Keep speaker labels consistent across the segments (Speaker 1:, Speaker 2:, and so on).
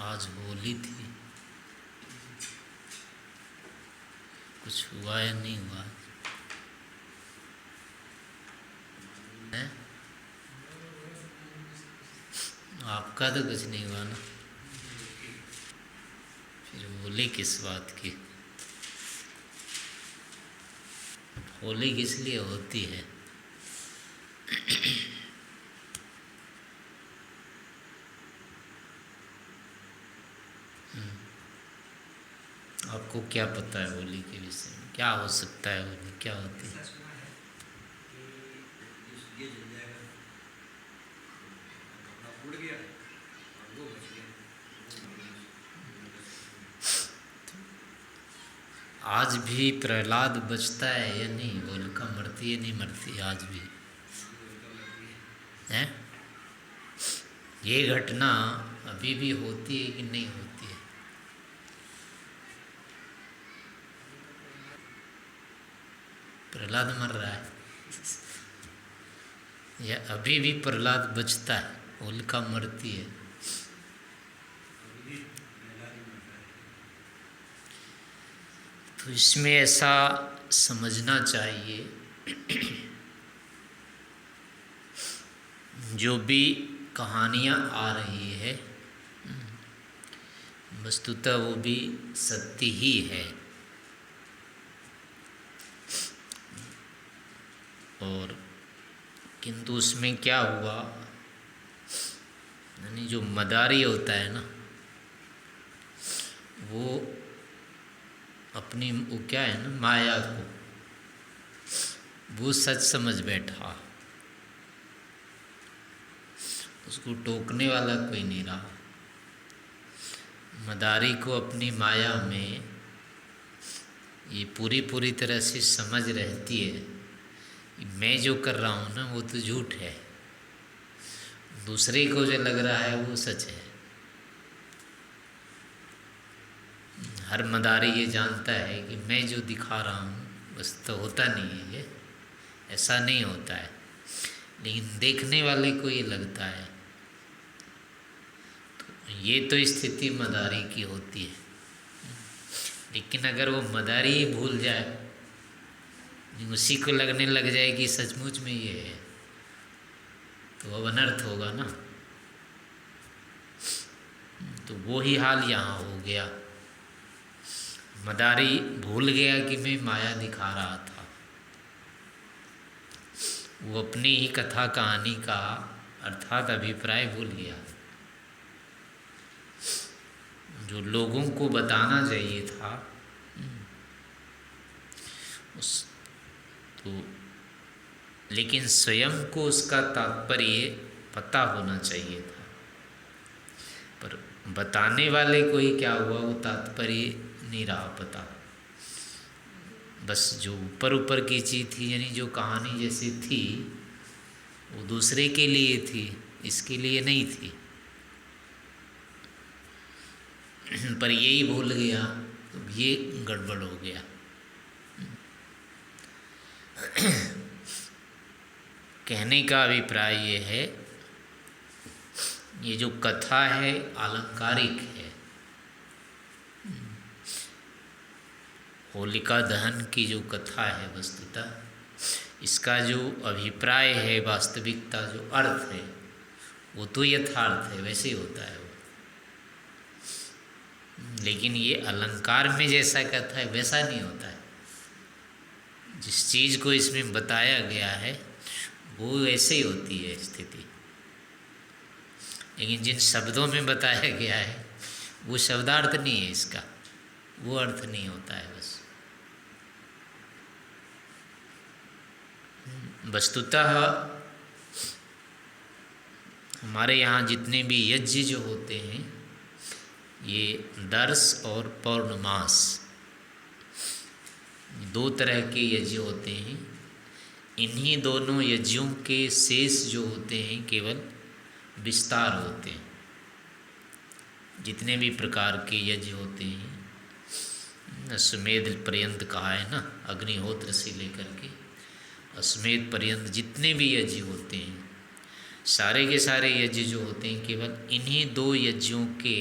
Speaker 1: आज होली थी, कुछ हुआ या नहीं हुआ है? आपका तो कुछ नहीं हुआ ना, फिर होली किस बात की? होली किस लिए होती है? आपको क्या पता है होली के विषय में? क्या हो सकता है? होली क्या होती है? आज भी प्रहलाद बचता है या नहीं? होलिका मरती है नहीं मरती आज भी? हैं? ये घटना अभी भी होती है कि नहीं होती है? प्रहलाद मर रहा है या अभी भी प्रहलाद बचता है? होलिका मरती है? तो इसमें ऐसा समझना चाहिए, जो भी कहानियाँ आ रही है वस्तुतः वो भी सत्य ही है। और किंतु उसमें क्या हुआ, यानी जो मदारी होता है ना, वो अपनी वो क्या है ना, माया को वो सच समझ बैठा, उसको टोकने वाला कोई नहीं रहा। मदारी को अपनी माया में ये पूरी तरह से समझ रहती है कि मैं जो कर रहा हूँ ना वो तो झूठ है, दूसरे को जो लग रहा है वो सच है। हर मदारी ये जानता है कि मैं जो दिखा रहा हूँ बस तो होता नहीं है, ये ऐसा नहीं होता है, लेकिन देखने वाले को ये लगता है। तो ये तो स्थिति मदारी की होती है। लेकिन अगर वो मदारी ही भूल जाए, उसी को लगने लग जाए कि सचमुच में ये है, तो अब अनर्थ होगा ना। तो वो ही हाल यहाँ हो गया। मदारी भूल गया कि मैं माया दिखा रहा था, वो अपनी ही कथा कहानी का अर्थात अभिप्राय भूल गया, जो लोगों को बताना चाहिए था उस तो। लेकिन स्वयं को उसका तात्पर्य पता होना चाहिए था, पर बताने वाले को ही क्या हुआ, वो तात्पर्य नहीं रहा पता। बस जो ऊपर ऊपर की चीज़ थी, यानी जो कहानी जैसी थी, वो दूसरे के लिए थी, इसके लिए नहीं थी। पर यही भूल गया तो ये गड़बड़ हो गया। कहने का अभिप्राय ये है, ये जो कथा है आलंकारिक है। होलिका दहन की जो कथा है वस्तुतः, इसका जो अभिप्राय है, वास्तविकता जो अर्थ है, वो तो यथार्थ है, वैसे ही होता है वो। लेकिन ये अलंकार में जैसा कथा है वैसा नहीं होता है। जिस चीज़ को इसमें बताया गया है वो ऐसे ही होती है स्थिति, लेकिन जिन शब्दों में बताया गया है वो शब्दार्थ नहीं है, इसका वो अर्थ नहीं होता है। बस वस्तुतः हमारे यहाँ जितने भी यज्ञ जो होते हैं, ये दर्श और पौर्णमास, दो तरह के यज्ञ होते हैं। इन्हीं दोनों यज्ञों के शेष जो होते हैं केवल विस्तार होते हैं। जितने भी प्रकार के यज्ञ होते हैं, अश्वमेध पर्यंत कहा है ना, अग्निहोत्र से लेकर के अश्वमेध पर्यंत जितने भी यज्ञ होते हैं, सारे के सारे यज्ञ जो होते हैं केवल इन्हीं दो यज्ञों के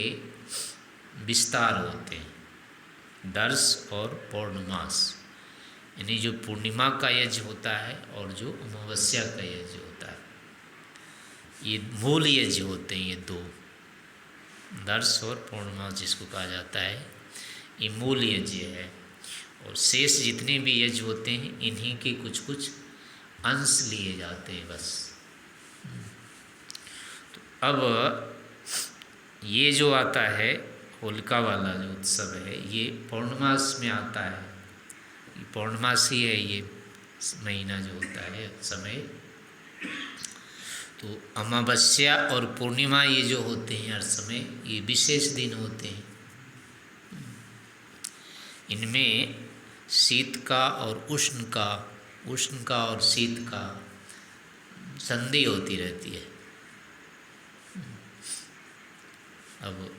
Speaker 1: विस्तार होते हैं, दर्श और पौर्णमास, यानी जो पूर्णिमा का यज्ञ होता है और जो अमावस्या का यज्ञ होता है, ये मूल यज्ञ होते हैं। ये दो, दर्श और पौर्णमास जिसको कहा जाता है, ये मूल यज्ञ है। और शेष जितने भी यज्ञ होते हैं इन्हीं के कुछ कुछ अंश लिए जाते हैं बस। तो अब ये जो आता है होलिका वाला जो उत्सव है, ये पौर्णमास में आता है। पौर्णमास ही है ये महीना जो होता है समय। तो अमावस्या और पूर्णिमा ये जो होते हैं हर समय, ये विशेष दिन होते हैं। इनमें शीत का और उष्ण का और शीत का संधि होती रहती है। अब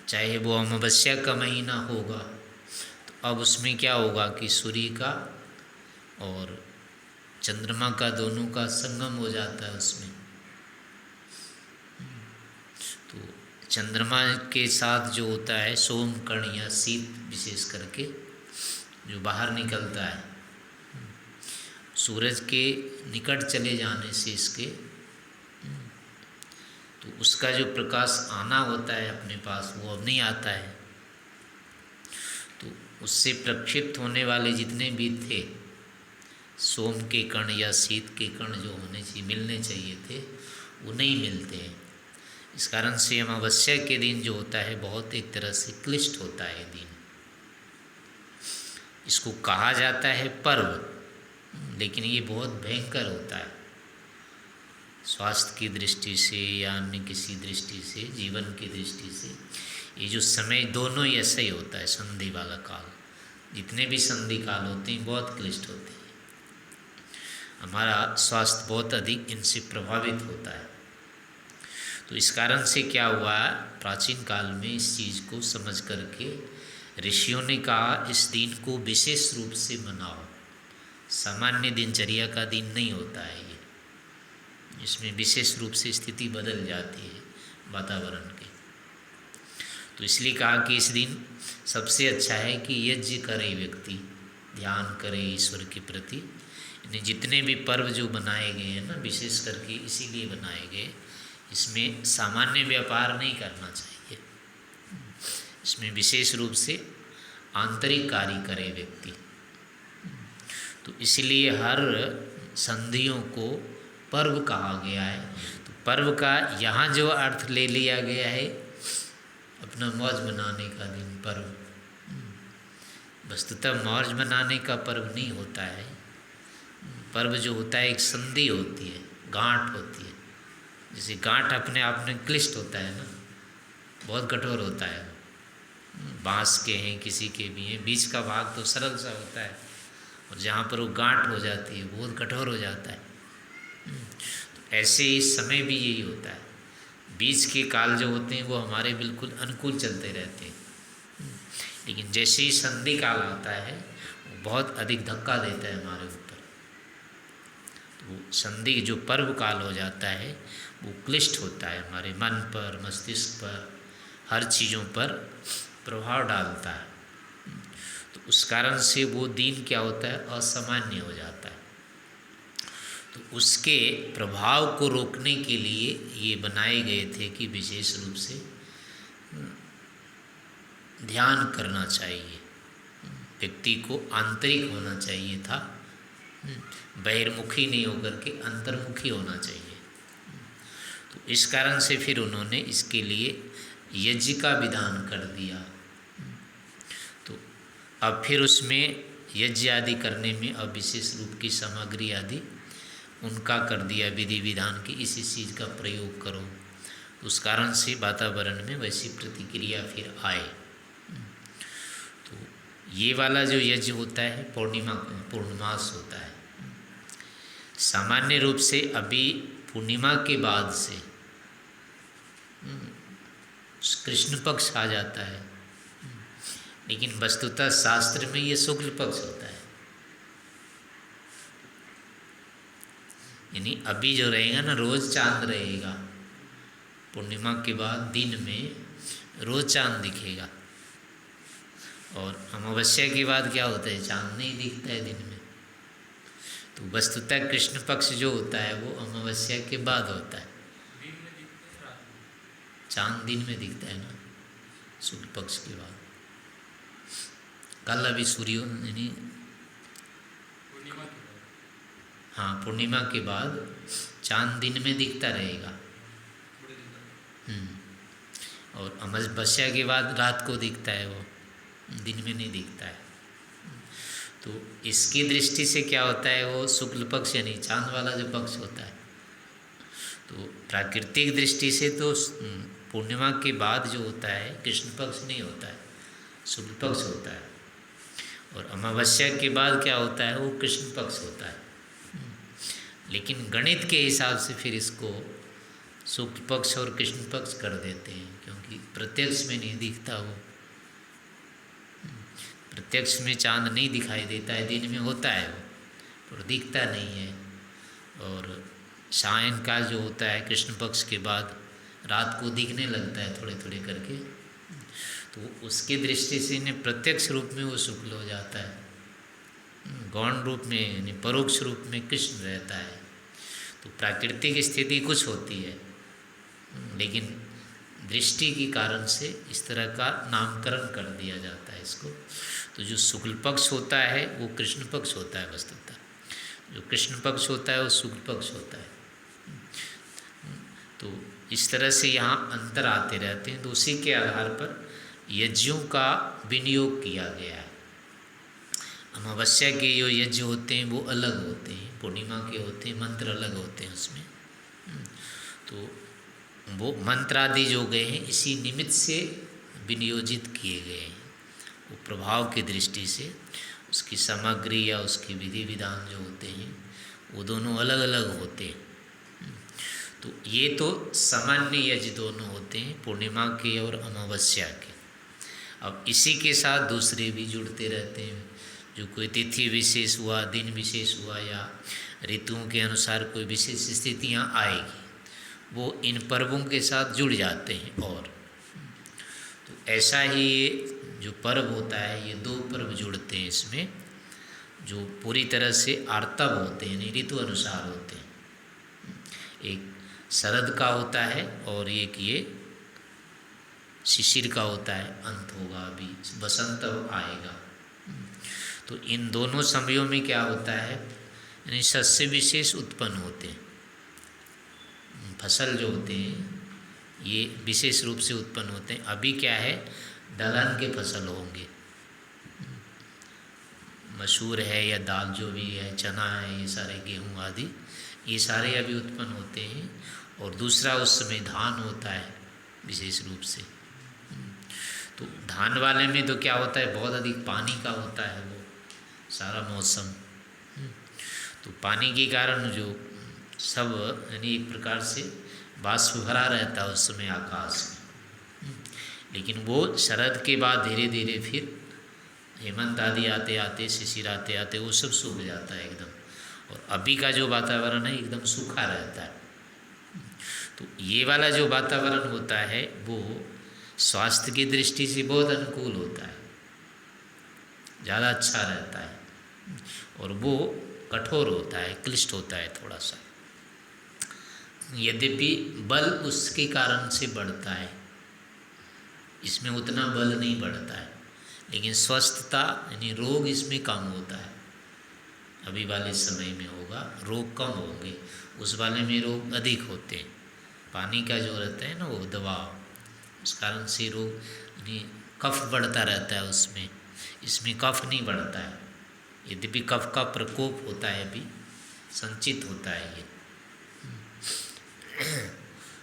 Speaker 1: चाहे वो अमावस्या का महीना होगा तो अब उसमें क्या होगा कि सूर्य का और चंद्रमा का दोनों का संगम हो जाता है उसमें। तो चंद्रमा के साथ जो होता है सोमकर्ण या शीत विशेष करके जो बाहर निकलता है, सूरज के निकट चले जाने से इसके, तो उसका जो प्रकाश आना होता है अपने पास वो अब नहीं आता है। तो उससे प्रक्षिप्त होने वाले जितने भी थे सोम के कण या शीत के कण जो होने चाहिए, मिलने चाहिए थे, वो नहीं मिलते हैं। इस कारण से अमावस्या के दिन जो होता है बहुत एक तरह से क्लिष्ट होता है दिन। इसको कहा जाता है पर्व, लेकिन ये बहुत भयंकर होता है स्वास्थ्य की दृष्टि से या अन्य किसी दृष्टि से, जीवन की दृष्टि से। ये जो समय दोनों ही ऐसा ही होता है, संधि वाला काल, जितने भी संधि काल होते हैं बहुत क्लिष्ट होते हैं। हमारा स्वास्थ्य बहुत अधिक इनसे प्रभावित होता है। तो इस कारण से क्या हुआ, प्राचीन काल में इस चीज़ को समझ करके ऋषियों ने कहा इस दिन को विशेष रूप से मनाओ। सामान्य दिनचर्या का दिन नहीं होता है ये, इसमें विशेष रूप से स्थिति बदल जाती है वातावरण की। तो इसलिए कहा कि इस दिन सबसे अच्छा है कि यज्ञ करे व्यक्ति, ध्यान करे ईश्वर के प्रति। इन्हें जितने भी पर्व जो बनाए गए हैं ना, विशेष करके इसीलिए बनाए गए, इसमें सामान्य व्यापार नहीं करना चाहिए, इसमें विशेष रूप से आंतरिक कार्य करे व्यक्ति। तो इसलिए हर संधियों को पर्व कहा गया है। तो पर्व का यहाँ जो अर्थ ले लिया गया है, अपना मौज मनाने का दिन पर्व, वस्तुतः मौज मनाने का पर्व नहीं होता है। पर्व जो होता है एक संधि होती है, गांठ होती है। जैसे गांठ अपने आप में क्लिष्ट होता है ना, बहुत कठोर होता है। बांस के हैं, किसी के भी हैं, बीच का भाग तो सरल सा होता है, और जहाँ पर वो गांठ हो जाती है बहुत कठोर हो जाता है। तो ऐसे इस समय भी यही होता है। बीच के काल जो होते हैं वो हमारे बिल्कुल अनुकूल चलते रहते हैं, लेकिन जैसे ही संधि काल आता है वो बहुत अधिक धक्का देता है हमारे ऊपर। तो वो संधि जो पर्व काल हो जाता है वो क्लिष्ट होता है, हमारे मन पर, मस्तिष्क पर, हर चीज़ों पर प्रभाव डालता है। तो उस कारण से वो दिन क्या होता है, असामान्य हो जाता है। तो उसके प्रभाव को रोकने के लिए ये बनाए गए थे कि विशेष रूप से ध्यान करना चाहिए, व्यक्ति को आंतरिक होना चाहिए था, बहिर्मुखी नहीं होकर के अंतर्मुखी होना चाहिए। तो इस कारण से फिर उन्होंने इसके लिए यज्ञ का विधान कर दिया। तो अब फिर उसमें यज्ञ आदि करने में अब विशेष रूप की सामग्री आदि उनका कर दिया, विधि विधान की इसी चीज़ का प्रयोग करो। उस कारण से वातावरण में वैसी प्रतिक्रिया फिर आए। तो ये वाला जो यज्ञ होता है पूर्णमास होता है। सामान्य रूप से अभी पूर्णिमा के बाद से कृष्ण पक्ष आ जाता है, लेकिन वस्तुतः शास्त्र में ये शुक्ल पक्ष होता है। यानी अभी जो रहेगा ना, रोज चांद रहेगा, पूर्णिमा के बाद दिन में रोज़ चाँद दिखेगा। और अमावस्या के बाद क्या होता है, चाँद नहीं दिखता है दिन में। तो वस्तुतः कृष्ण पक्ष जो होता है वो अमावस्या के बाद होता है। चाँद दिन में दिखता है ना, शुक्ल पक्ष के बाद। कल अभी सूर्य यानी हाँ, पूर्णिमा के बाद चाँद दिन में दिखता रहेगा। और अमावस्या के बाद रात को दिखता है, वो दिन में नहीं दिखता है। तो इसकी दृष्टि से क्या होता है, वो शुक्ल पक्ष यानी चाँद वाला जो पक्ष होता है, तो प्राकृतिक दृष्टि से तो पूर्णिमा के बाद जो होता है कृष्ण पक्ष नहीं होता है, शुक्ल पक्ष होता है। और अमावस्या के बाद क्या होता है, वो कृष्ण पक्ष होता है। लेकिन गणित के हिसाब से फिर इसको शुक्ल पक्ष और कृष्ण पक्ष कर देते हैं, क्योंकि प्रत्यक्ष में नहीं दिखता वो। प्रत्यक्ष में चाँद नहीं दिखाई देता है, दिन में होता है वो, पर दिखता नहीं है। और सायंकाल जो होता है कृष्ण पक्ष के बाद रात को दिखने लगता है थोड़े थोड़े करके, तो उसकी दृष्टि से इन्हें प्रत्यक्ष रूप में वो शुक्ल हो जाता है, गौण रूप में यानी परोक्ष रूप में कृष्ण रहता है। तो प्राकृतिक स्थिति कुछ होती है, लेकिन दृष्टि के कारण से इस तरह का नामकरण कर दिया जाता है इसको। तो जो शुक्ल पक्ष होता है वो कृष्ण पक्ष होता है वस्तुतः, जो कृष्ण पक्ष होता है वो शुक्ल पक्ष होता है। तो इस तरह से यहाँ अंतर आते रहते हैं। तो उसी के आधार पर यज्ञों का विनियोग किया गया है। अमावस्या के जो यज्ञ होते हैं वो अलग होते हैं, पूर्णिमा के होते हैं, मंत्र अलग होते हैं उसमें। तो वो मंत्र आदि जो गए हैं इसी निमित्त से विनियोजित किए गए हैं। वो प्रभाव की दृष्टि से उसकी सामग्री या उसकी विधि विधान जो होते हैं वो दोनों अलग अलग होते हैं। तो ये तो सामान्य यज्ञ दोनों होते हैं, पूर्णिमा के और अमावस्या के। अब इसी के साथ दूसरे भी जुड़ते रहते हैं, जो कोई तिथि विशेष हुआ, दिन विशेष हुआ, या ऋतुओं के अनुसार कोई विशेष स्थितियाँ आएगी, वो इन पर्वों के साथ जुड़ जाते हैं। और तो ऐसा ही ये जो पर्व होता है, ये दो पर्व जुड़ते हैं इसमें, जो पूरी तरह से आर्तव होते हैं, ऋतु अनुसार होते हैं। एक शरद का होता है और एक ये शिशिर का होता है, अंत होगा, अभी बसंत आएगा। तो इन दोनों समयों में क्या होता है, यानी सस्य विशेष उत्पन्न होते हैं। फसल जो होते हैं ये विशेष रूप से उत्पन्न होते हैं। अभी क्या है, दलहन के फसल होंगे, मसूर है या दाल जो भी है, चना है, ये सारे गेहूँ आदि, ये सारे अभी उत्पन्न होते हैं। और दूसरा उस समय धान होता है विशेष रूप से। तो धान वाले में तो क्या होता है, बहुत अधिक पानी का होता है वो सारा मौसम। तो पानी के कारण जो सब यानी एक प्रकार से बाष्प भरा रहता है उस समय आकाश में। लेकिन वो शरद के बाद धीरे धीरे फिर हेमंत आदि आते आते, शिशिर आते आते वो सब सूख जाता है एकदम। और अभी का जो वातावरण है एकदम सूखा रहता है। तो ये वाला जो वातावरण होता है वो स्वास्थ्य की दृष्टि से बहुत अनुकूल होता है, ज़्यादा अच्छा रहता है। और वो कठोर होता है, क्लिष्ट होता है थोड़ा सा, यद्यपि बल उसके कारण से बढ़ता है, इसमें उतना बल नहीं बढ़ता है, लेकिन स्वस्थता यानी रोग इसमें कम होता है। अभी वाले समय में होगा रोग कम होंगे, उस वाले में रोग अधिक होते हैं। पानी का जो रहता है ना वो दबाव, उस कारण से रोग यानी कफ बढ़ता रहता है उसमें, इसमें कफ नहीं बढ़ता है। यद्यपि कफ का प्रकोप होता है, अभी संचित होता है ये।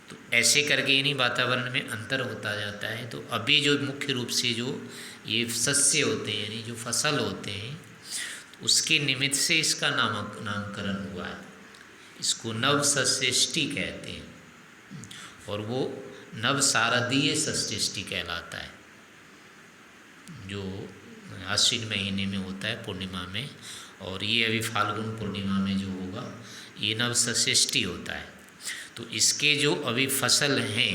Speaker 1: तो ऐसे करके इन्हीं वातावरण में अंतर होता जाता है। तो अभी जो मुख्य रूप से जो ये सस्य होते हैं यानी जो फसल होते हैं, उसके निमित्त से इसका नामकरण हुआ है। इसको नव सस्यष्टि कहते हैं और वो नव शारदीय सस्यष्टि कहलाता है, जो आश्विन महीने में होता है पूर्णिमा में। और ये अभी फाल्गुन पूर्णिमा में जो होगा ये नव सस्यष्टि होता है। तो इसके जो अभी फसल हैं,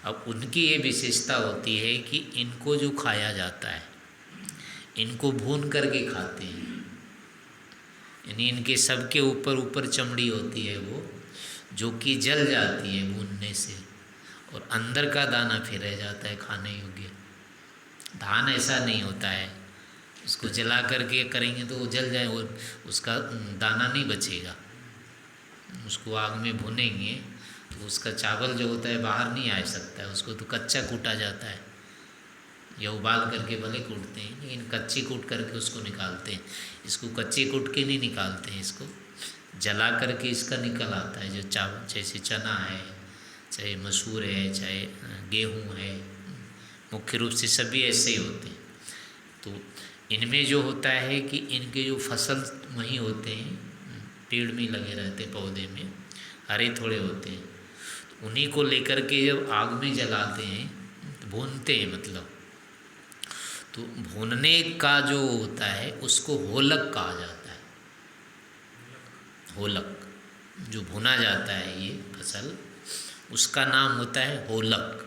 Speaker 1: अब उनकी ये विशेषता होती है कि इनको जो खाया जाता है, इनको भून करके खाते हैं, यानी इनके सबके ऊपर ऊपर चमड़ी होती है वो, जो कि जल जाती है भूनने से, और अंदर का दाना फिर रह जाता है खाने योग्य। धान ऐसा नहीं होता है, उसको जला करके करेंगे तो वो जल जाए, वो उसका दाना नहीं बचेगा। उसको आग में भुनेंगे तो उसका चावल जो होता है बाहर नहीं आ सकता है, उसको तो कच्चा कूटा जाता है, या उबाल करके भले कूटते हैं, लेकिन कच्ची कूट करके उसको निकालते हैं। इसको कच्ची कूट के नहीं निकालते हैं, इसको जला करके इसका निकल आता है जो चावल, जैसे चना है, चाहे मसूर है, चाहे गेहूँ है, मुख्य रूप से सभी ऐसे ही होते हैं। तो इनमें जो होता है कि इनके जो फसल वहीं होते हैं, पेड़ में लगे रहते, पौधे में हरे थोड़े होते हैं, तो उन्हीं को लेकर के जब आग में जलाते हैं, भूनते हैं मतलब, तो भूनने का जो होता है उसको होलक कहा जाता है। होलक जो भुना जाता है ये फसल, उसका नाम होता है होलक।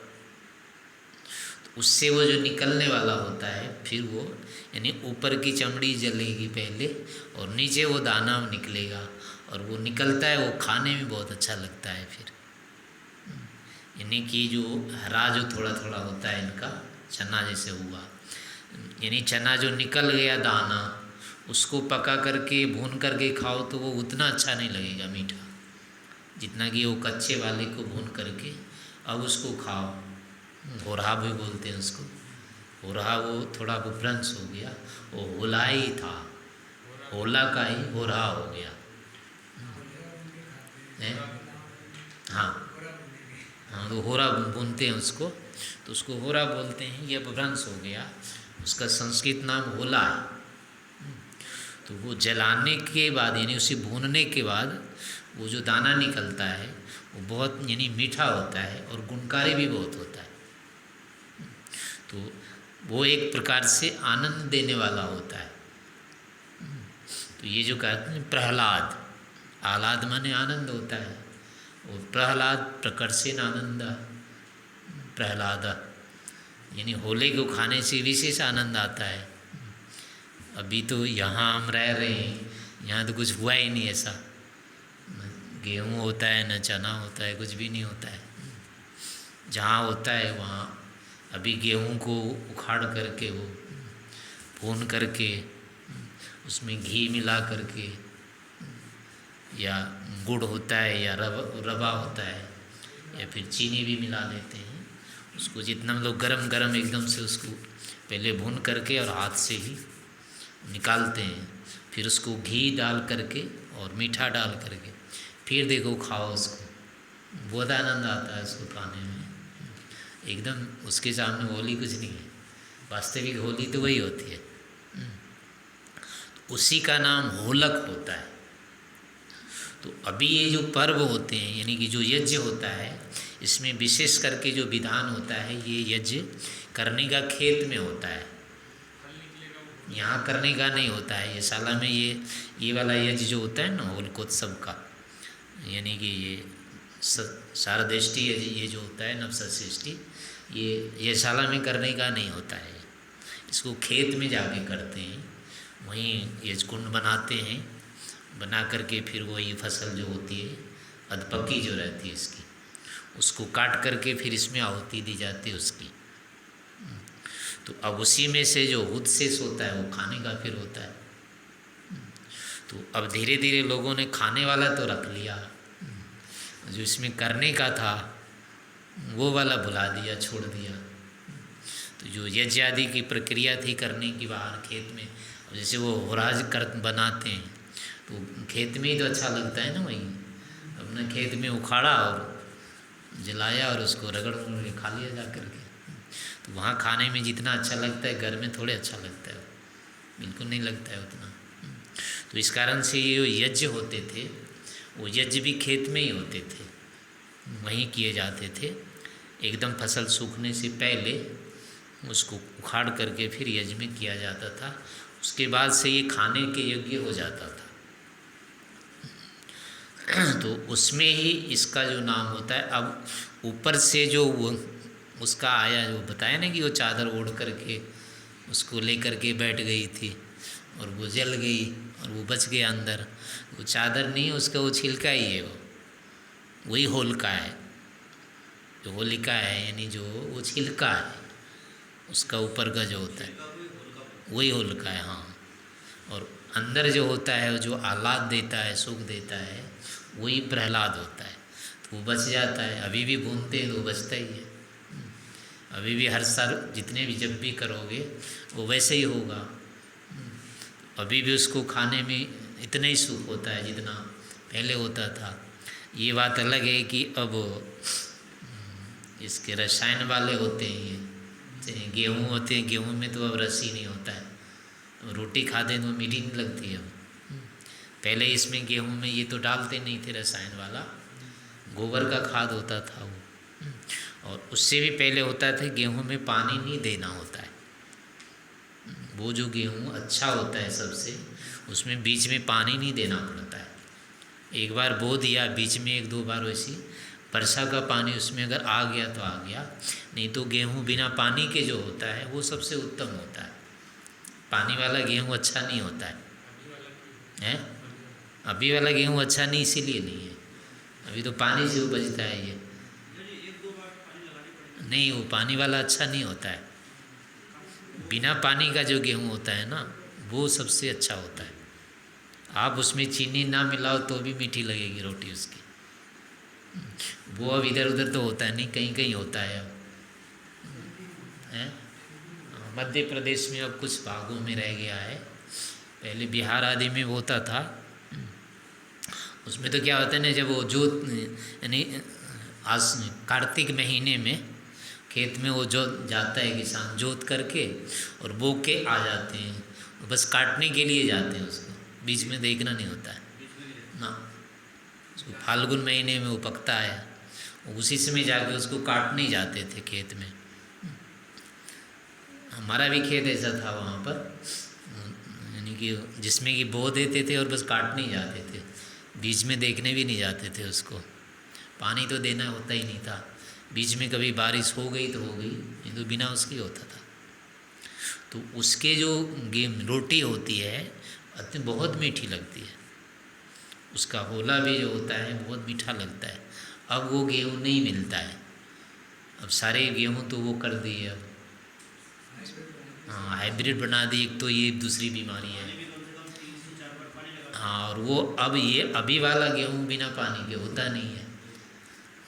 Speaker 1: तो उससे वो जो निकलने वाला होता है फिर वो, यानी ऊपर की चमड़ी जलेगी पहले और नीचे वो दाना निकलेगा, और वो निकलता है, वो खाने में बहुत अच्छा लगता है फिर। यानी कि जो हरा जो थोड़ा थोड़ा होता है इनका, चना जैसे हुआ, यानी चना जो निकल गया दाना, उसको पका करके भून करके खाओ तो वो उतना अच्छा नहीं लगेगा मीठा, जितना कि वो कच्चे वाले को भून करके अब उसको खाओ। होरहा भी बोलते हैं उसको, होरहा वो थोड़ा विभ्रंश हो गया, वो होला ही था, होला का ही होरहा हो गया है। हाँ हाँ, तो होरा बुनते हैं उसको, तो उसको होरा बोलते हैं, ये अपभ्रंश हो गया, उसका संस्कृत नाम होला है। तो वो जलाने के बाद, यानी उसे भूनने के बाद वो जो दाना निकलता है वो बहुत यानी मीठा होता है और गुणकारी भी बहुत होता है। तो वो एक प्रकार से आनंद देने वाला होता है। तो ये जो कहते हैं प्रहलाद, आह्लाद माने आनंद होता है, और प्रहलाद प्रकर्षेण आनंद, प्रहलाद यानी होले को खाने से विशेष आनंद आता है। अभी तो यहाँ हम रह रहे हैं, यहाँ तो कुछ हुआ ही नहीं ऐसा, न गेहूँ होता है न चना होता है, कुछ भी नहीं होता है। जहाँ होता है वहाँ अभी गेहूँ को उखाड़ करके वो भून करके उसमें घी मिला करके, या गुड़ होता है या रवा होता है, या फिर चीनी भी मिला लेते हैं, उसको जितना हम लोग गरम गरम एकदम से उसको पहले भून करके और हाथ से ही निकालते हैं, फिर उसको घी डाल करके और मीठा डाल करके फिर देखो खाओ उसको, बहुत आनंद आता है उसको खाने में एकदम। उसके सामने होली कुछ नहीं है, वास्तविक होली तो वही होती है। तो उसी का नाम होलक होता है। तो अभी ये जो पर्व होते हैं, यानी कि जो यज्ञ होता है, इसमें विशेष करके जो विधान होता है, ये यज्ञ करने का खेत में होता है, यहाँ करने का नहीं होता है। ये शाला में ये वाला यज्ञ जो होता है ना होलिकोत्सव का, यानी कि ये शारदेष्टि ये जो होता है नवसृष्टि, ये शाला में करने का नहीं होता है। इसको खेत में जाके करते हैं, वहीं यज्ञ कुंड बनाते हैं, बना करके फिर वही फसल जो होती है अधपक्की जो रहती है इसकी, उसको काट करके फिर इसमें आहुति दी जाती है उसकी। तो अब उसी में से जो उद्शेष होता है वो खाने का फिर होता है। तो अब धीरे धीरे लोगों ने खाने वाला तो रख लिया, जो इसमें करने का था वो वाला भुला दिया, छोड़ दिया। तो जो यज्ञ आदि की प्रक्रिया थी करने की बाहर खेत में, जैसे वो होराज कर बनाते हैं तो खेत में ही तो अच्छा लगता है ना, वहीं अपने खेत में उखाड़ा और जलाया और उसको रगड़ के खा लिया जा करके। तो वहाँ खाने में जितना अच्छा लगता है घर में थोड़े अच्छा लगता है, बिल्कुल नहीं लगता है उतना। तो इस कारण से ये यज्ञ होते थे, वो यज्ञ भी खेत में ही होते थे, वहीं किए जाते थे। एकदम फसल सूखने से पहले उसको उखाड़ करके फिर यज्ञ में किया जाता था, उसके बाद से ये खाने के योग्य हो जाता था। तो उसमें ही इसका जो नाम होता है। अब ऊपर से जो उसका आया, जो बताया ना कि वो चादर ओढ़ करके उसको ले करके बैठ गई थी और वो जल गई और वो बच गया अंदर। वो चादर नहीं, उसका वो छिलका ही है, वो वही होलिका है। जो होलिका है यानी जो वो छिलका है उसका, ऊपर का जो होता है वही होलिका है। हाँ, और अंदर जो होता है, जो आह्लाद देता है, सुख देता है, वही प्रहलाद होता है। तो वो बच जाता है। अभी भी भूनते हैं तो वो बचता ही है। अभी भी हर साल जितने भी जब भी करोगे वो वैसे ही होगा। अभी भी उसको खाने में इतना ही सुख होता है जितना पहले होता था। ये बात अलग है कि अब इसके रसायन वाले होते हैं ये, चाहे गेहूँ होते हैं, गेहूँ में तो अब रस ही नहीं होता है। रोटी खाते हैं तो मीठी नहीं लगती है। पहले इसमें गेहूँ में ये तो डालते नहीं थे रसायन वाला, गोबर का खाद होता था वो। और उससे भी पहले होता था गेहूँ में पानी नहीं देना होता है। वो जो गेहूँ अच्छा होता है सबसे, उसमें बीच में पानी नहीं देना पड़ता है। एक बार बो दिया, बीच में एक दो बार वैसी वर्षा का पानी उसमें अगर आ गया तो आ गया, नहीं तो गेहूँ बिना पानी के जो होता है वो सबसे उत्तम होता है। पानी वाला गेहूँ अच्छा नहीं होता है। अभी वाला गेहूँ अच्छा नहीं इसीलिए नहीं है, अभी तो पानी से उपजता है ये। नहीं, वो पानी वाला अच्छा नहीं होता है। बिना पानी का जो गेहूँ होता है ना, वो सबसे अच्छा होता है। आप उसमें चीनी ना मिलाओ तो भी मीठी लगेगी रोटी उसकी। वो अब इधर उधर तो होता है नहीं, कहीं कहीं होता है अब है। मध्य प्रदेश में अब कुछ भागों में रह गया है, पहले बिहार आदि में होता था। उसमें तो क्या होता है ना, जब वो जोत यानी कार्तिक महीने में खेत में वो जोत जाता है किसान, जोत करके और बो के आ जाते हैं, बस काटने के लिए जाते हैं उसको, बीच में देखना नहीं होता है ना। उसको फाल्गुन महीने में वो पकता है, उसी समय जाके उसको काटने जाते थे खेत में। हमारा भी खेत ऐसा था वहाँ पर, यानी कि जिसमें कि बो देते थे और बस काटने ही जाते थे, बीच में देखने भी नहीं जाते थे उसको। पानी तो देना होता ही नहीं था, बीच में कभी बारिश हो गई तो हो गई, नहीं तो बिना उसके होता था। तो उसके जो रोटी होती है बहुत मीठी लगती है, उसका होला भी जो होता है बहुत मीठा लगता है। अब वो गेहूँ नहीं मिलता है, अब सारे गेहूँ तो वो कर दिए अब। हाँ, हाइब्रिड बना दी, एक तो ये दूसरी बीमारी है। हाँ, और वो अब ये अभी वाला गेहूँ बिना पानी के होता नहीं है।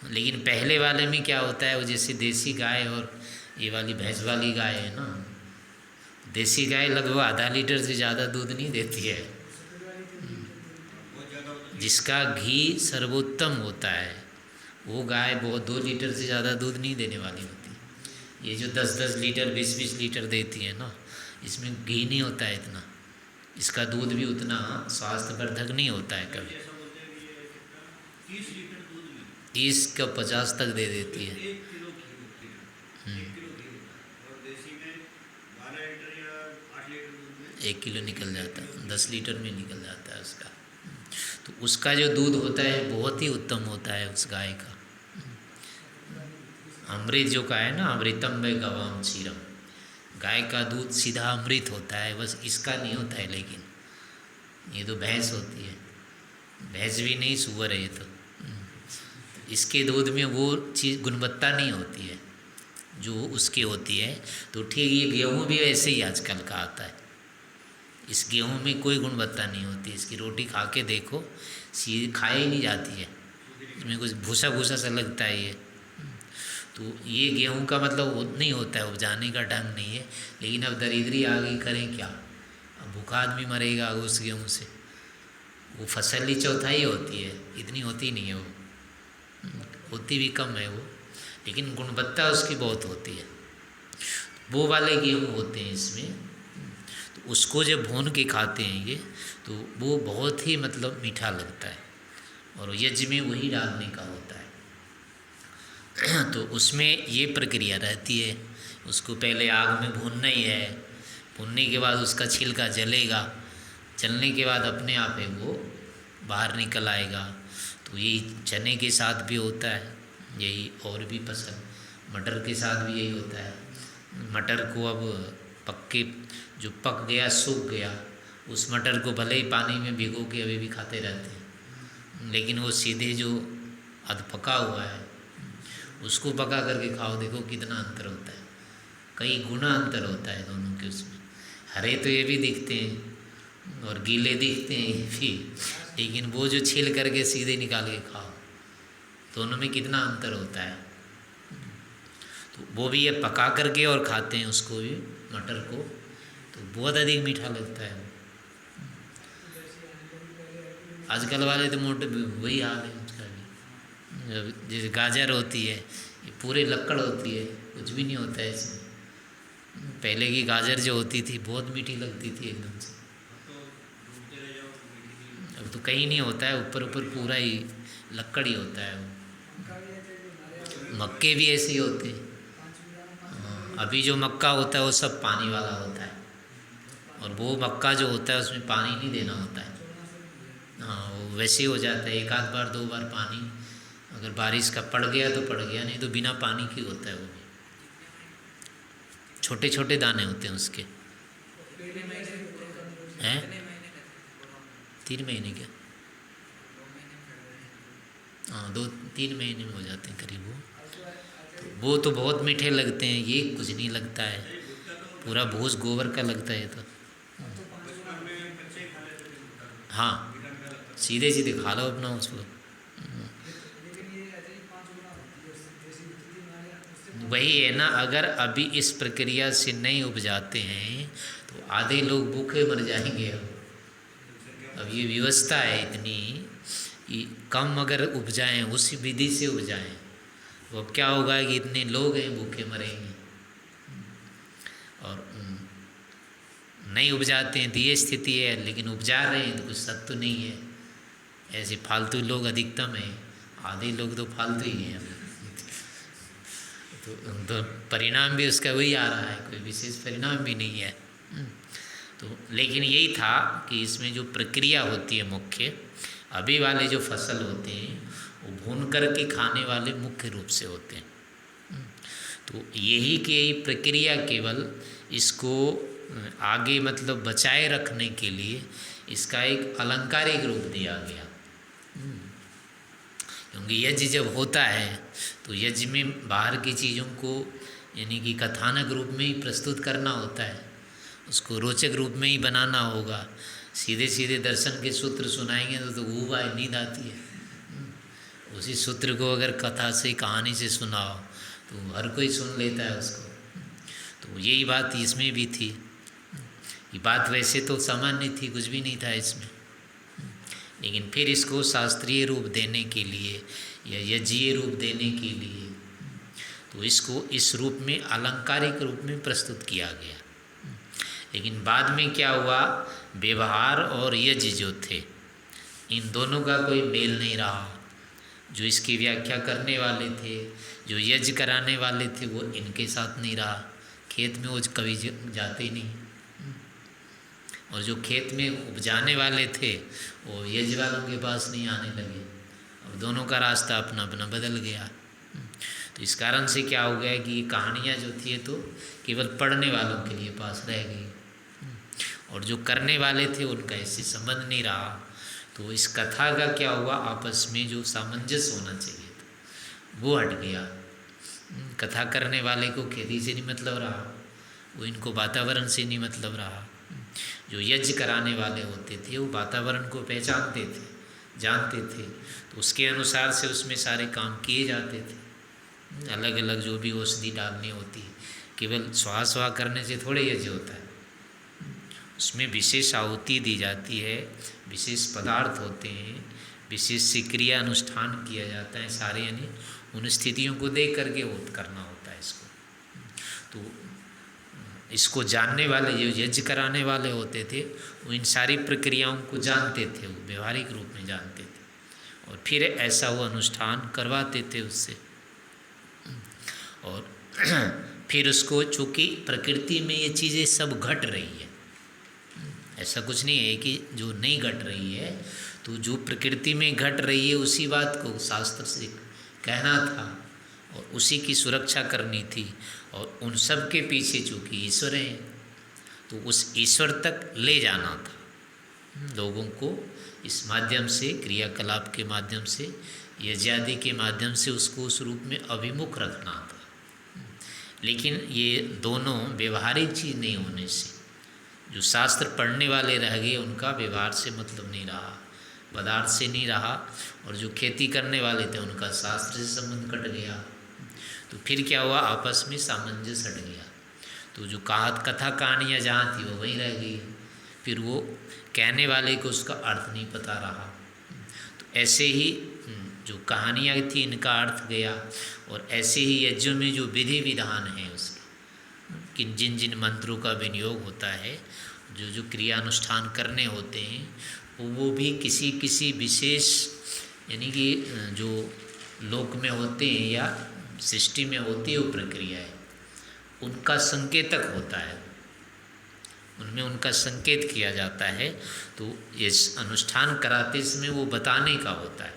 Speaker 1: लेकिन पहले वाले में क्या होता है, वो जैसे देसी गाय और ये वाली भैंस वाली गाय है ना, देसी गाय लगभग आधा लीटर से ज़्यादा दूध नहीं देती है। जिसका घी सर्वोत्तम होता है वो गाय बहुत 2 लीटर से ज़्यादा दूध नहीं देने वाली होती। ये जो 10-10 लीटर 20-20 लीटर देती है ना, इसमें घी नहीं होता है इतना, इसका दूध भी उतना स्वास्थ्यवर्धक नहीं होता है। कभी 30 का 50 तक दे देती है। 1 किलो निकल जाता है, 10 लीटर में निकल जाता है उसका। तो उसका जो दूध होता है बहुत ही उत्तम होता है उस गाय का। अमृत जो का है ना, अमृतम व गवाम क्षीरम, गाय का दूध सीधा अमृत होता है, बस इसका नहीं होता है। लेकिन ये तो भैंस होती है, भैंस भी नहीं सूअर है ये तो। इसके दूध में वो चीज़ गुणवत्ता नहीं होती है जो उसकी होती है। तो ठीक, ये गेहूँ भी वैसे ही आजकल का आता है, इस गेहूँ में कोई गुणवत्ता नहीं होती। इसकी रोटी खा के देखो, सीधी खाई ही नहीं जाती है, इसमें कुछ भूसा भूसा सा लगता है ये। तो ये गेहूँ का मतलब वो नहीं होता है, उपजाने का ढंग नहीं है। लेकिन अब दरिद्री आ गई, करें क्या, अब भूखा आदमी मरेगा उस गेहूँ से। वो फसल ही चौथाई होती है, इतनी होती नहीं है वो, होती भी कम है वो, लेकिन गुणवत्ता उसकी बहुत होती है। वो वाले गेहूँ होते हैं इसमें, तो उसको जब भून के खाते हैं ये, तो वो बहुत ही मतलब मीठा लगता है। और यज्ञ में वही डालने का होता है। तो उसमें ये प्रक्रिया रहती है, उसको पहले आग में भूनना ही है, भूनने के बाद उसका छिलका जलेगा, जलने के बाद अपने आप है वो बाहर निकल आएगा। तो यही चने के साथ भी होता है, यही और भी फसल मटर के साथ भी यही होता है। मटर को अब पक्के जो पक गया सूख गया, उस मटर को भले ही पानी में भिगो के अभी भी खाते रहते हैं, लेकिन वो सीधे जो अध पका हुआ है उसको पका करके खाओ, देखो कितना अंतर होता है, कई गुना अंतर होता है दोनों के उसमें। हरे तो ये भी दिखते हैं और गीले दिखते हैं ये भी, लेकिन वो जो छील करके सीधे निकाल के खाओ, दोनों में कितना अंतर होता है। तो वो भी ये पका करके और खाते हैं उसको भी, मटर को, तो बहुत अधिक मीठा लगता है। आजकल वाले तो मोटे वही हाल है उसका भी। जैसे गाजर होती है, ये पूरे लक्कड़ होती है, कुछ भी नहीं होता है इसमें। पहले की गाजर जो होती थी बहुत मीठी लगती थी एकदम से, अब तो कहीं नहीं होता है, ऊपर ऊपर पूरा ही लक्कड़ ही होता है वो। मक्के भी ऐसे ही होते हैं। अभी जो मक्का होता है वो सब पानी वाला होता है, और वो मक्का जो होता है उसमें पानी नहीं देना होता है। हाँ, वो वैसे ही हो जाता है, एक आध बार दो बार पानी अगर बारिश का पड़ गया तो पड़ गया, नहीं तो बिना पानी की होता है वो भी। छोटे छोटे दाने होते हैं उसके। हैं 3 महीने के? हाँ, 2-3 महीने में हो जाते हैं करीब वो तो बहुत मीठे लगते हैं, ये कुछ नहीं लगता है, पूरा भूस गोबर का लगता है तो। हाँ, सीधे सीधे खा लो अपना उसको। वही है ना, अगर अभी इस प्रक्रिया से नहीं उपजाते हैं तो आधे लोग भूखे मर जाएंगे। अब ये व्यवस्था है इतनी कि कम अगर उपजाएं, उसी विधि से उपजाएं, वो क्या होगा कि इतने लोग हैं भूखे मरेंगे। और नहीं उपजाते हैं तो ये स्थिति है, लेकिन उपजा रहे हैं तो कुछ सत्य तो नहीं है। ऐसे फालतू लोग अधिकतम हैं, आधे लोग तो फालतू ही हैं। तो परिणाम भी उसका वही आ रहा है, कोई विशेष परिणाम भी नहीं है। तो लेकिन यही था कि इसमें जो प्रक्रिया होती है मुख्य, अभी वाले जो फसल होते हैं वो भून करके खाने वाले मुख्य रूप से होते हैं। तो यही की यही प्रक्रिया केवल इसको आगे मतलब बचाए रखने के लिए इसका एक अलंकारिक रूप दिया गया। क्योंकि यज्ञ जब होता है तो यज्ञ में बाहर की चीज़ों को यानी कि कथानक रूप में ही प्रस्तुत करना होता है, उसको रोचक रूप में ही बनाना होगा। सीधे सीधे दर्शन के सूत्र सुनाएंगे तो ऊब आए, नींद आती है। उसी सूत्र को अगर कथा से कहानी से सुनाओ तो हर कोई सुन लेता है उसको। तो यही बात इसमें भी थी। ये बात वैसे तो सामान्य थी, कुछ भी नहीं था इसमें, लेकिन फिर इसको शास्त्रीय रूप देने के लिए या यज्ञीय रूप देने के लिए तो इसको इस रूप में अलंकारिक रूप में प्रस्तुत किया गया। लेकिन बाद में क्या हुआ, व्यवहार और यज्ञ जो थे इन दोनों का कोई मेल नहीं रहा। जो इसकी व्याख्या करने वाले थे, जो यज्ञ कराने वाले थे, वो इनके साथ नहीं रहा। खेत में वो कभी जाते ही नहीं, और जो खेत में उपजाने वाले थे वो यज्ञ वालों के पास नहीं आने लगे। अब दोनों का रास्ता अपना अपना बदल गया। तो इस कारण से क्या हो गया कि ये कहानियाँ जो थी तो केवल पढ़ने वालों के लिए पास रह गई, और जो करने वाले थे उनका इससे संबंध नहीं रहा। तो इस कथा का क्या हुआ, आपस में जो सामंजस्य होना चाहिए था वो हट गया। कथा करने वाले को खेती से नहीं मतलब रहा, वो इनको वातावरण से नहीं मतलब रहा। जो यज्ञ कराने वाले होते थे वो वातावरण को पहचानते थे, जानते थे, तो उसके अनुसार से उसमें सारे काम किए जाते थे। अलग अलग जो भी औषधि डालनी होती है, केवल स्वाहा करने से थोड़े यज्ञ होता है, उसमें विशेष आहुति दी जाती है, विशेष पदार्थ होते हैं, विशेष क्रिया अनुष्ठान किया जाता है सारे, यानी उन स्थितियों को देख करके वो करना होता है इसको। तो इसको जानने वाले जो यज्ञ कराने वाले होते थे वो इन सारी प्रक्रियाओं को जानते थे, वो व्यवहारिक रूप में जानते थे, और फिर ऐसा वो अनुष्ठान करवाते थे उससे। और फिर उसको, चूँकि प्रकृति में ये चीज़ें सब घट रही है, ऐसा कुछ नहीं है कि जो नहीं घट रही है, तो जो प्रकृति में घट रही है उसी बात को शास्त्र से कहना था, और उसी की सुरक्षा करनी थी, और उन सब के पीछे चूँकि ईश्वर हैं तो उस ईश्वर तक ले जाना था लोगों को। इस माध्यम से, क्रियाकलाप के माध्यम से, यज्ञादि के माध्यम से उसको उस रूप में अभिमुख रखना था। लेकिन ये दोनों व्यवहारिक चीज़ नहीं होने से जो शास्त्र पढ़ने वाले रह गए उनका व्यवहार से मतलब नहीं रहा, पदार्थ से नहीं रहा, और जो खेती करने वाले थे उनका शास्त्र से संबंध कट गया। तो फिर क्या हुआ, आपस में सामंजस्य हट गया। तो जो कथा कहानियाँ जहाँ थी वो वहीं रह गई, फिर वो कहने वाले को उसका अर्थ नहीं पता रहा। तो ऐसे ही जो कहानियाँ थी इनका अर्थ गया, और ऐसे ही यज्ञों में जो विधि विधान है उसके कि जिन जिन मंत्रों का विनियोग होता है, जो जो क्रिया अनुष्ठान करने होते हैं वो भी किसी किसी विशेष, यानी कि जो लोक में होते हैं या सृष्टि में होती है वो प्रक्रिया है, उनका संकेतक होता है, उनमें उनका संकेत किया जाता है। तो ये अनुष्ठान कराते समय वो बताने का होता है,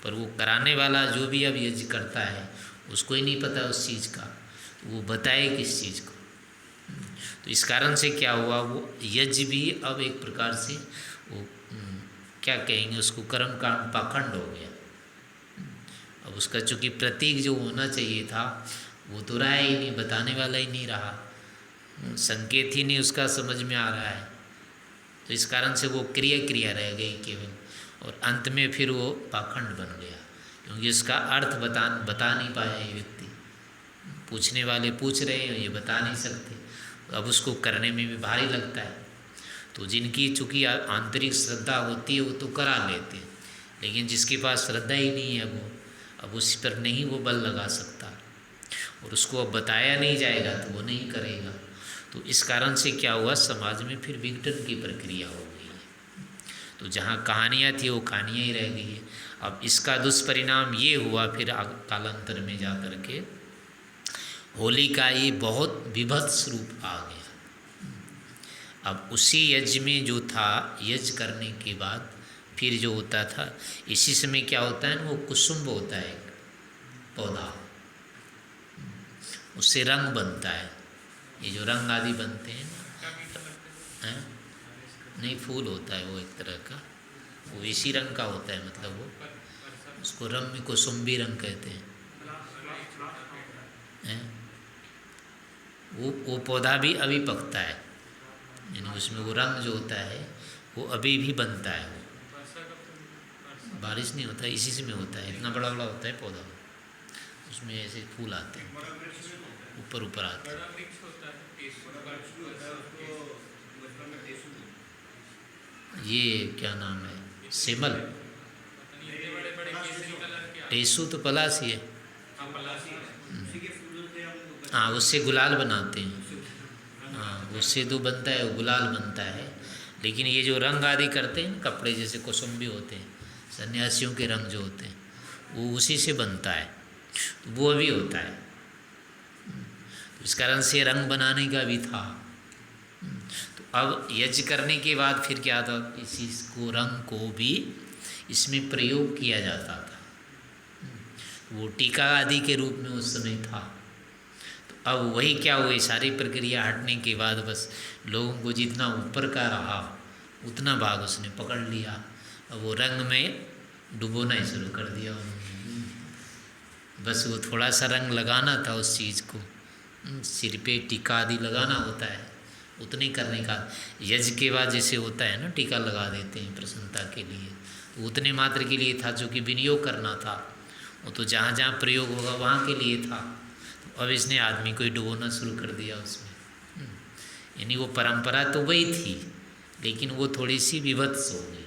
Speaker 1: पर वो कराने वाला जो भी अब यज्ञ करता है उसको ही नहीं पता उस चीज़ का, वो बताए किस चीज़ को। तो इस कारण से क्या हुआ, वो यज्ञ भी अब एक प्रकार से वो क्या कहेंगे उसको, कर्म कांड पाखंड हो गया। अब उसका चूँकि प्रतीक जो होना चाहिए था वो तो रहा ही नहीं, बताने वाला ही नहीं रहा, संकेत ही नहीं उसका समझ में आ रहा है। तो इस कारण से वो क्रिया रह गई केवल, और अंत में फिर वो पाखंड बन गया, क्योंकि इसका अर्थ बता नहीं पाया ये व्यक्ति। पूछने वाले पूछ रहे हैं, ये बता नहीं सकते, अब उसको करने में भी भारी लगता है। तो जिनकी चूँकि आंतरिक श्रद्धा होती है वो तो करा लेते हैं, लेकिन जिसके पास श्रद्धा ही नहीं है वो अब उस पर नहीं वो बल लगा सकता, और उसको अब बताया नहीं जाएगा तो वो नहीं करेगा। तो इस कारण से क्या हुआ, समाज में फिर विघटन की प्रक्रिया हो गई है। तो जहाँ कहानियाँ थी वो कहानियाँ ही रह गई है। अब इसका दुष्परिणाम ये हुआ फिर कालांतर में जा कर के होली का ये बहुत विभत्स रूप आ गया। अब उसी यज्ञ में जो था, यज्ञ करने के बाद फिर जो होता था, इसी समय क्या होता है ना, वो कुसुम्ब होता है एक पौधा, उससे रंग बनता है। ये जो रंग आदि बनते हैं ना, नहीं फूल होता है वो एक तरह का, वो इसी रंग का होता है, मतलब वो उसको रंग में कुसुम्बी रंग कहते हैं। वो पौधा भी अभी पकता है, यानी उसमें वो रंग जो होता है वो अभी भी बनता है। वो बारिश नहीं होता, इसी से में होता है, इतना बड़ा बड़ा होता है पौधा, उसमें ऐसे फूल आते हैं, ऊपर ऊपर आते हैं। ये क्या नाम है, सेमल, टेसू तो पलासी है। हाँ, उससे गुलाल बनाते हैं, हाँ उससे तो बनता है, गुलाल बनता है। लेकिन ये जो रंग आदि करते हैं कपड़े, जैसे कुसुम्बी होते हैं, सन्यासियों के रंग जो होते हैं वो उसी से बनता है, वो अभी होता है। इस कारण से रंग बनाने का भी था। तो अब यज्ञ करने के बाद फिर क्या था, इसी को रंग को भी इसमें प्रयोग किया जाता था, वो टीका आदि के रूप में उस समय था। तो अब वही क्या हुई, सारी प्रक्रिया हटने के बाद बस लोगों को जितना ऊपर का रहा उतना भाग उसने पकड़ लिया। अब वो रंग में डुबोना ही शुरू कर दिया उन्होंने, बस वो थोड़ा सा रंग लगाना था उस चीज़ को, सिर पे टीका आदि लगाना होता है, उतने करने का। यज्ञ के बाद जैसे होता है ना, टीका लगा देते हैं प्रसन्नता के लिए, तो उतने मात्र के लिए था, जो कि विनियोग करना था, वो तो जहाँ जहाँ प्रयोग होगा वहाँ के लिए था। तो अब इसने आदमी को ही डुबोना शुरू कर दिया उसमें, यानी वो परंपरा तो वही थी लेकिन वो थोड़ी सी विभत्स हो गई।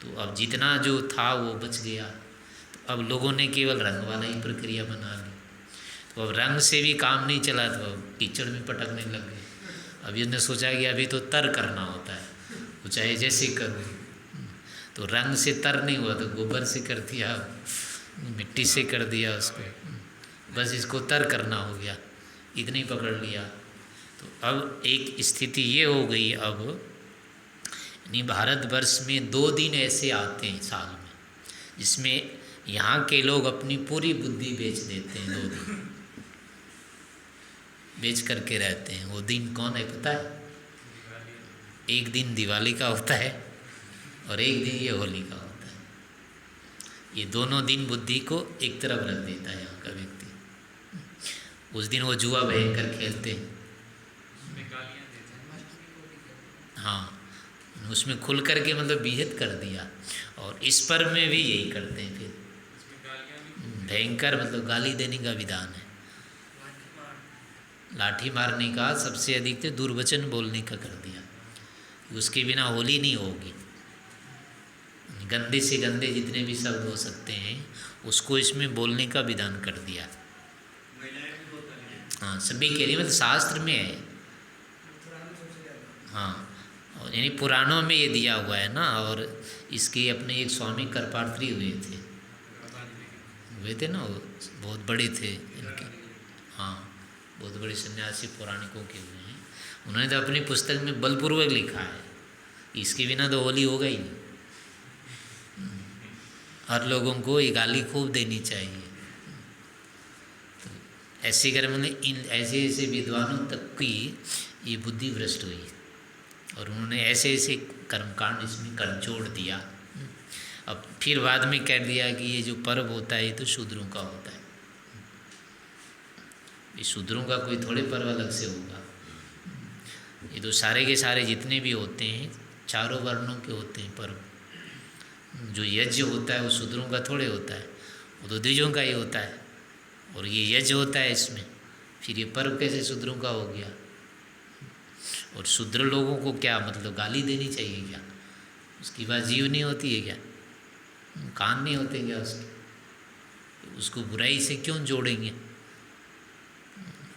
Speaker 1: तो अब जितना जो था वो बच गया, तो अब लोगों ने केवल रंग वाला ही प्रक्रिया बना ली। तो अब रंग से भी काम नहीं चला, तो अब कीचड़ में पटकने लग गए। अब इसने सोचा कि अभी तो तर करना होता है, वो चाहे जैसे करो। तो रंग से तर नहीं हुआ तो गोबर से कर दिया, मिट्टी से कर दिया उसको, बस इसको तर करना हो गया, इतनी पकड़ लिया। तो अब एक स्थिति ये हो गई, अब यानी भारतवर्ष में 2 दिन ऐसे आते हैं साल में जिसमें यहाँ के लोग अपनी पूरी बुद्धि बेच देते हैं, 2 दिन बेच करके रहते हैं। वो दिन कौन है पता है? एक दिन दिवाली का होता है और एक दिन ये होली का होता है। ये दोनों दिन बुद्धि को एक तरफ रख देता है यहाँ का व्यक्ति। उस दिन वो जुआ भयंकर खेलते हैं। हाँ, उसमें खुल करके मतलब बेइज्जत कर दिया। और इस पर में भी यही करते हैं फिर, भयंकर मतलब गाली देने का विधान है, लाठी मारने का, सबसे अधिक तो दुर्वचन बोलने का कर दिया। उसके बिना होली नहीं होगी। गंदे से गंदे जितने भी शब्द हो सकते हैं उसको इसमें बोलने का विधान कर दिया। हाँ, सभी के लिए, मतलब शास्त्र में है। हाँ, और यानी पुराणों में ये दिया हुआ है ना। और इसके अपने एक स्वामी करपात्री हुए थे ना, वो बहुत बड़े थे इनके। हाँ, बहुत बड़े सन्यासी पौराणिकों के हुए हैं। उन्होंने तो अपनी पुस्तक में बलपूर्वक लिखा है, इसके बिना तो होली होगा ही नहीं। हर लोगों को ये गाली खूब देनी चाहिए। तो ऐसे कर्म ने इन ऐसे ऐसे विद्वानों तक की ये बुद्धि भ्रष्ट हुई और उन्होंने ऐसे ऐसे कर्मकांड इसमें कर जोड़ दिया। अब फिर बाद में कह दिया कि ये जो पर्व होता है ये तो शूद्रों का होता है। ये शूद्रों का कोई थोड़े पर्व अलग से होगा। ये तो सारे के सारे जितने भी होते हैं चारों वर्णों के होते हैं पर्व। जो यज्ञ होता है वो शूद्रों का थोड़े होता है, वो तो द्विजों का ही होता है। और ये यज्ञ होता है इसमें, फिर ये पर्व कैसे शूद्रों का हो गया? और शूद्र लोगों को क्या मतलब गाली देनी चाहिए क्या? उसकी बात जीव नहीं होती है क्या? कान नहीं होते क्या उसके? उसको बुराई से क्यों जोड़ेंगे?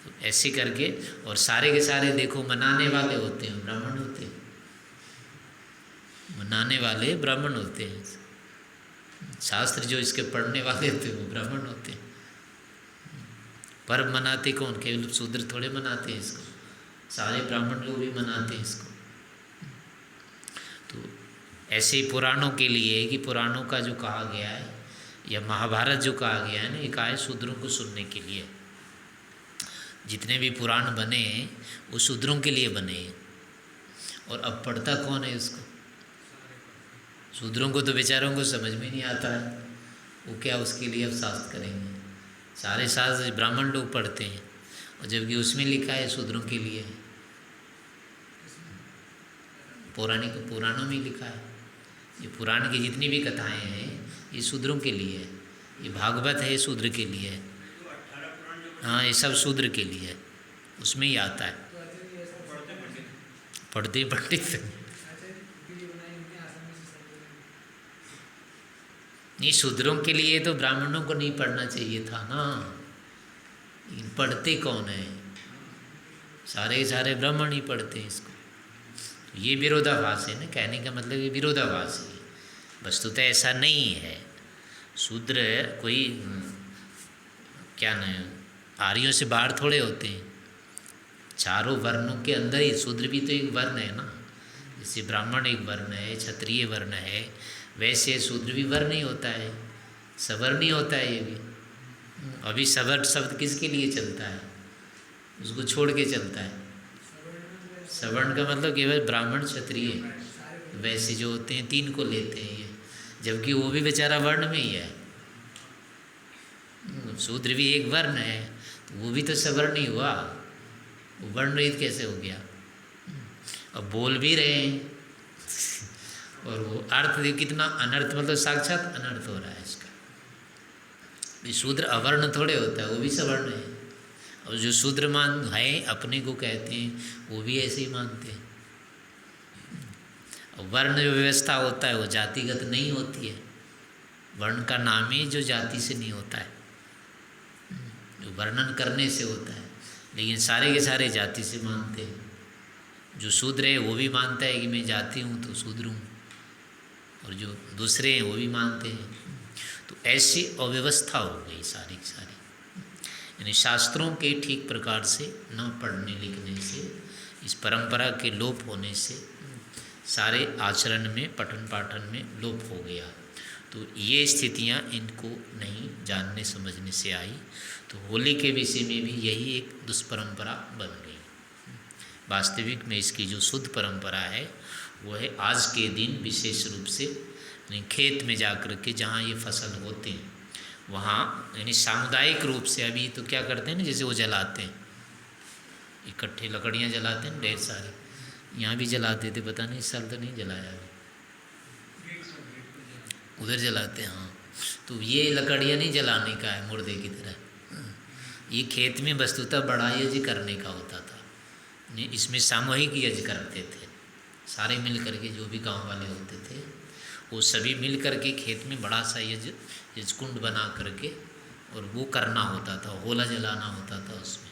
Speaker 1: तो ऐसे करके, और सारे के सारे देखो मनाने वाले होते हैं, ब्राह्मण होते हैं। मनाने वाले ब्राह्मण होते हैं। शास्त्र जो इसके पढ़ने वाले होते हैं वो ब्राह्मण होते हैं। पर्व मनाते कौन? केवल शूद्र थोड़े मनाते हैं इसको, सारे ब्राह्मण लोग भी मनाते हैं इसको। तो ऐसे ही पुराणों के लिए है कि पुराणों का जो कहा गया है या महाभारत जो कहा गया है ना, ये कहा है शूद्रों को सुनने के लिए। जितने भी पुराण बने हैं वो शूद्रों के लिए बने हैं। और अब पढ़ता कौन है उसको? शूद्रों को तो बेचारों को समझ में नहीं आता है, वो क्या उसके लिए अब शास्त्र करेंगे? सारे शास्त्र ब्राह्मण लोग पढ़ते हैं, और जबकि उसमें लिखा है शूद्रों के लिए। पुराणों में लिखा है। ये पुराण की जितनी भी कथाएं हैं ये शूद्रों के लिए है। ये भागवत है शूद्र के लिए है। हाँ, ये सब शूद्र के लिए है, उसमें ही आता है। पढ़ते नहीं, शूद्रों के लिए तो ब्राह्मणों को नहीं पढ़ना चाहिए था ना। पढ़ते कौन है? सारे सारे ब्राह्मण ही पढ़ते हैं इसको। तो ये विरोधाभास है ना, कहने का मतलब ये विरोधाभास है। वस्तुतः ऐसा नहीं है। शूद्र कोई क्या नहीं, आर्यों से बाहर थोड़े होते हैं। चारों वर्णों के अंदर ही शूद्र भी तो एक वर्ण है ना। जैसे ब्राह्मण एक वर्ण है, क्षत्रिय वर्ण है, वैसे शूद्र भी वर्ण ही होता है, सवर्ण ही होता है ये भी। अभी सवर्ण शब्द किसके लिए चलता है? उसको छोड़ के चलता है। सवर्ण का मतलब केवल ब्राह्मण क्षत्रिय, वैसे जो होते हैं 3 को लेते हैं ये, जबकि वो भी बेचारा वर्ण में ही है। शूद्र भी एक वर्ण है, तो वो भी तो सवर्ण ही हुआ, वो वर्ण रहित कैसे हो गया? अब बोल भी रहे हैं और वो अर्थ कितना अनर्थ, मतलब साक्षात अनर्थ हो रहा है इसका। शूद्र अवर्ण थोड़े होता है, वो भी सवर्ण है। और जो शूद्र मान है अपने को कहते हैं वो भी ऐसे ही मानते हैं। वर्ण जो व्यवस्था होता है वो जातिगत नहीं होती है। वर्ण का नाम ही जो जाति से नहीं होता है, जो वर्णन करने से होता है। लेकिन सारे के सारे जाति से मानते हैं। जो शूद्र है वो भी मानता है कि मैं जाति हूँ तो शूद्र हूँ, और जो दूसरे हैं वो भी मानते हैं। तो ऐसी अव्यवस्था हो गई सारी की सारी। यानी शास्त्रों के ठीक प्रकार से न पढ़ने लिखने से, इस परंपरा के लोप होने से सारे आचरण में, पठन पाठन में लोप हो गया। तो ये स्थितियाँ इनको नहीं जानने समझने से आई। तो होली के विषय में भी यही एक दुष्परंपरा बन गई। वास्तविक में इसकी जो शुद्ध परंपरा है वो है आज के दिन विशेष रूप से खेत में जाकर के जहाँ ये फसल होते हैं वहाँ यानी सामुदायिक रूप से अभी तो क्या करते हैं ना, जैसे वो जलाते हैं इकट्ठे लकड़ियाँ जलाते हैं ढेर सारी, यहाँ भी जलाते थे, पता नहीं इस साल तो नहीं जलाया अभी, उधर जलाते हैं। हाँ, तो ये लकड़ियाँ नहीं जलाने का है मुर्दे की तरह, ये खेत में वस्तुतः बड़ा यज्ञ करने का होता था। इसमें सामूहिक यज्ञ करते थे, सारे मिल करके जो भी गांव वाले होते थे वो सभी मिल करके खेत में बड़ा सा यज्ञकुंड बना करके और वो करना होता था, होला जलाना होता था उसमें,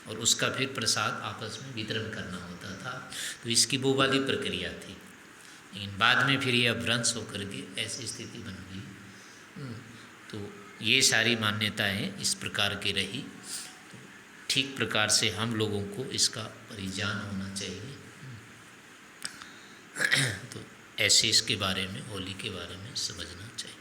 Speaker 1: और उसका फिर प्रसाद आपस में वितरण करना होता था। तो इसकी वो वाली प्रक्रिया थी। लेकिन बाद में फिर ये अपभ्रंश होकर के ऐसी स्थिति बन गई। तो ये सारी मान्यताएं इस प्रकार की रही। तो ठीक प्रकार से हम लोगों को इसका परिज्ञान होना चाहिए। तो ऐसे इसके बारे में, होली के बारे में समझना चाहिए।